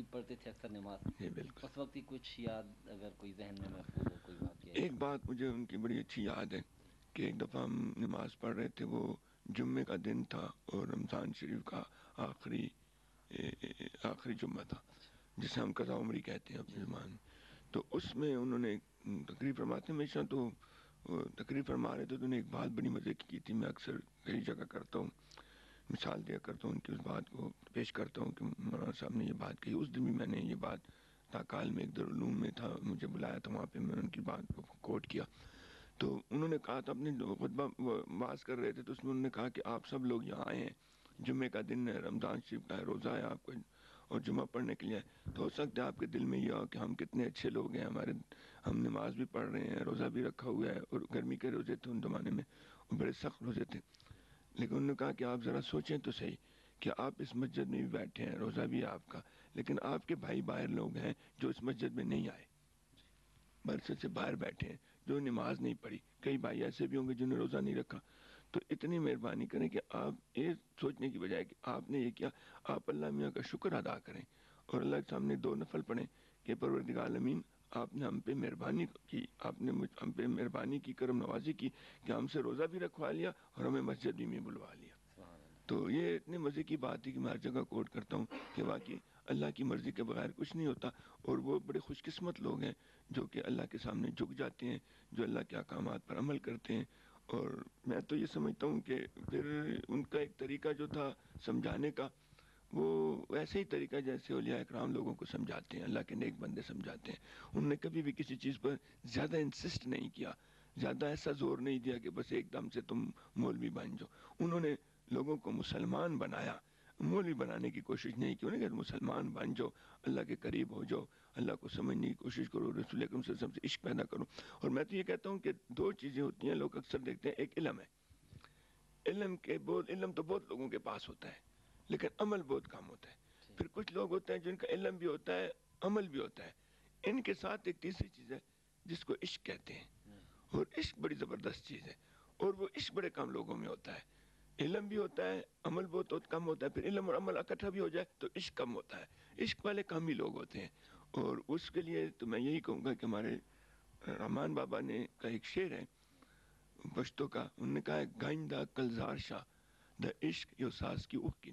پڑھتے تھے اکثر نماز، جی بالکل. اس وقت کی کچھ یاد اگر کوئی ذہن میں محفوظ ہو، کوئی واقعہ ایک ایسا؟ بات مجھے ان کی بڑی اچھی یاد ہے کہ ایک دفعہ ہم نماز پڑھ رہے تھے، وہ جمعے کا دن تھا اور رمضان شریف کا آخری جمعہ تھا، جسے ہم قضا عمری کہتے ہیں اپنی جی زبان میں. تو اس میں انہوں نے تقریر فرماتے ہیں، ہمیشہ تو تقریر فرما رہے تھے تو انہوں نے ایک بات بڑی مزے کی تھی. میں اکثر کئی جگہ کرتا ہوں، مثال دیا کرتا ہوں ان کی، اس بات کو پیش کرتا ہوں کہ مولانا صاحب نے یہ بات کہی. اس دن بھی میں نے یہ بات تاکال میں ایک دارالعلوم میں تھا، مجھے بلایا تھا، وہاں پہ میں نے ان کی بات کو کوٹ کیا. تو انہوں نے کہا تھا، اپنے خطبہ واز کر رہے تھے تو اس میں انہوں نے کہا کہ آپ سب لوگ یہاں آئے ہیں، جمعے کا دن ہے، رمضان شریف کا ہے، روزہ ہے آپ کو اور جمعہ پڑھنے کے لیے. تو ہو سکتا ہے آپ کے دل میں یہ ہو کہ ہم کتنے اچھے لوگ ہیں، ہم نماز بھی پڑھ رہے ہیں، روزہ بھی رکھا ہوا ہے، اور گرمی کے روزے تھے ان زمانے میں اور بڑے سخت روزے تھے. لیکن انہوں نے کہا کہ آپ ذرا سوچیں تو صحیح کہ آپ اس مسجد میں بھی بیٹھے ہیں، روزہ بھی ہے آپ کا، لیکن آپ کے بھائی باہر لوگ ہیں جو اس مسجد میں نہیں آئے، برسے سے باہر بیٹھے ہیں، جو نماز نہیں پڑھی. کئی بھائی ایسے بھی ہوں گے جنہوں نے روزہ نہیں رکھا. تو اتنی مہربانی کریں کہ آپ یہ سوچنے کی بجائے کہ آپ نے یہ کیا، آپ اللہ میاں کا شکر ادا کریں اور اللہ کے سامنے 2 نفل پڑھیں کہ پروردگار عالمین، آپ نے ہم پہ مہربانی کی، آپ نے ہم پہ مہربانی کی، کرم نوازی کی کہ ہم سے روزہ بھی رکھوا لیا اور ہمیں مسجد بھی میں بلوا لیا. سبحان اللہ. تو یہ اتنے مزے کی بات ہے کہ میں ہر جگہ کوٹ کرتا ہوں کہ واقعی اللہ کی مرضی کے بغیر کچھ نہیں ہوتا. اور وہ بڑے خوش قسمت لوگ ہیں جو کہ اللہ کے سامنے جھک جاتے ہیں، جو اللہ کے احکامات پر عمل کرتے ہیں. اور میں تو یہ سمجھتا ہوں کہ پھر ان کا ایک طریقہ جو تھا سمجھانے کا، وہ ویسے ہی طریقہ جیسے اولیاء اکرام لوگوں کو سمجھاتے ہیں، اللہ کے نیک بندے سمجھاتے ہیں. انہوں نے کبھی بھی کسی چیز پر زیادہ انسسٹ نہیں کیا، زیادہ ایسا زور نہیں دیا کہ بس ایک دم سے تم مولوی بن جاؤ. انہوں نے لوگوں کو مسلمان بنایا، مولوی بنانے کی کوشش نہیں کی. انہوں نے کہا مسلمان بن جاؤ، اللہ کے قریب ہو جاؤ، اللہ کو سمجھنے کی کوشش کرو، رسول اکرم صلی اللہ علیہ وسلم سے عشق پیدا کرو. اور میں تو یہ کہتا ہوں کہ 2 چیزیں ہوتی ہیں، لوگ اکثر دیکھتے ہیں. ایک علم ہے، علم تو بہت لوگوں کے پاس ہوتا ہے لیکن عمل بہت کم ہوتا ہے. جی پھر کچھ لوگ ہوتے ہیں جن کا علم بھی ہوتا ہے، عمل بھی ہوتا ہے. ان کے ساتھ ایک تیسری چیز ہے جس کو عشق کہتے ہیں، جی اور عشق بڑی زبردست چیز ہے، اور وہ عشق بڑے کم لوگوں میں ہوتا ہے. علم بھی ہوتا ہے، عمل بہت کم ہوتا ہے. پھر علم اور عمل اکٹھا بھی ہو جائے تو عشق کم ہوتا ہے. عشق والے کم ہی لوگ ہوتے ہیں. اور اس کے لیے تو میں یہی کہوں گا کہ ہمارے رحمان بابا نے کا ایک شعر ہے پشتو کا، انہوں نے کہا ہے گائندہ کلزار شاہ دا عشق یو ساز کی اوہ کی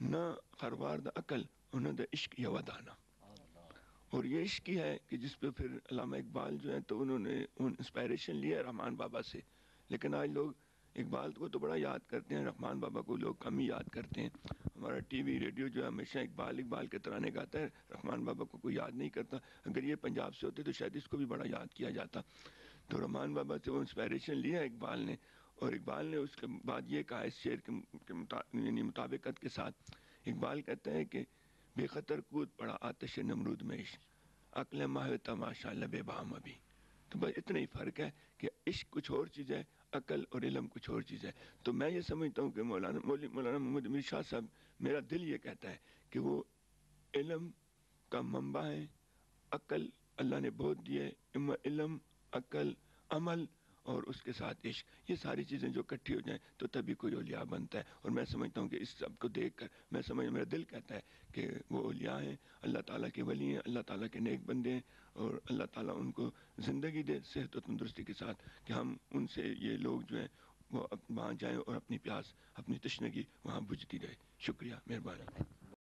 نہ خروار دا عقل انہیں دا عشق یا ودانا. اللہ. اور یہ عشق ہی ہے کہ جس پہ پھر علامہ اقبال جو ہیں تو انہوں نے انسپائریشن لیا ہے رحمان بابا سے. لیکن آج لوگ اقبال کو تو بڑا یاد کرتے ہیں، رحمان بابا کو لوگ کم ہی یاد کرتے ہیں. ہمارا ٹی وی ریڈیو جو ہے ہمیشہ اقبال کے ترانے گاتا ہے، رحمان بابا کو کوئی یاد نہیں کرتا. اگر یہ پنجاب سے ہوتے تو شاید اس کو بھی بڑا یاد کیا جاتا. تو رحمان بابا سے وہ انسپائریشن لیا اقبال نے، اور اقبال نے اس کے بعد یہ کہا اس شعر کے یعنی مطابقت کے ساتھ. اقبال کہتا ہے کہ بے خطر کود پڑا آتش نمرود میں عشق، عقل ماہ تماشا لبے بام ابھی. تو بس اتنا ہی فرق ہے کہ عشق کچھ اور چیز ہے، عقل اور علم کچھ اور چیز ہے. تو میں یہ سمجھتا ہوں کہ مولانا محمد امین شاہ صاحب، میرا دل یہ کہتا ہے کہ وہ علم کا منبع ہے. عقل اللہ نے بہت دی ہے، علم، عقل، عمل اور اس کے ساتھ عشق، یہ ساری چیزیں جو اکٹھی ہو جائیں تو تبھی کوئی اولیاء بنتا ہے. اور میں سمجھتا ہوں کہ اس سب کو دیکھ کر میرا دل کہتا ہے کہ وہ اولیاء ہیں، اللہ تعالیٰ کے ولی ہیں، اللہ تعالیٰ کے نیک بندے ہیں. اور اللہ تعالیٰ ان کو زندگی دے صحت و تندرستی کے ساتھ کہ ہم ان سے یہ لوگ جو ہیں وہ وہاں جائیں اور اپنی پیاس، اپنی تشنگی وہاں بجھتی رہے. شکریہ، مہربانی.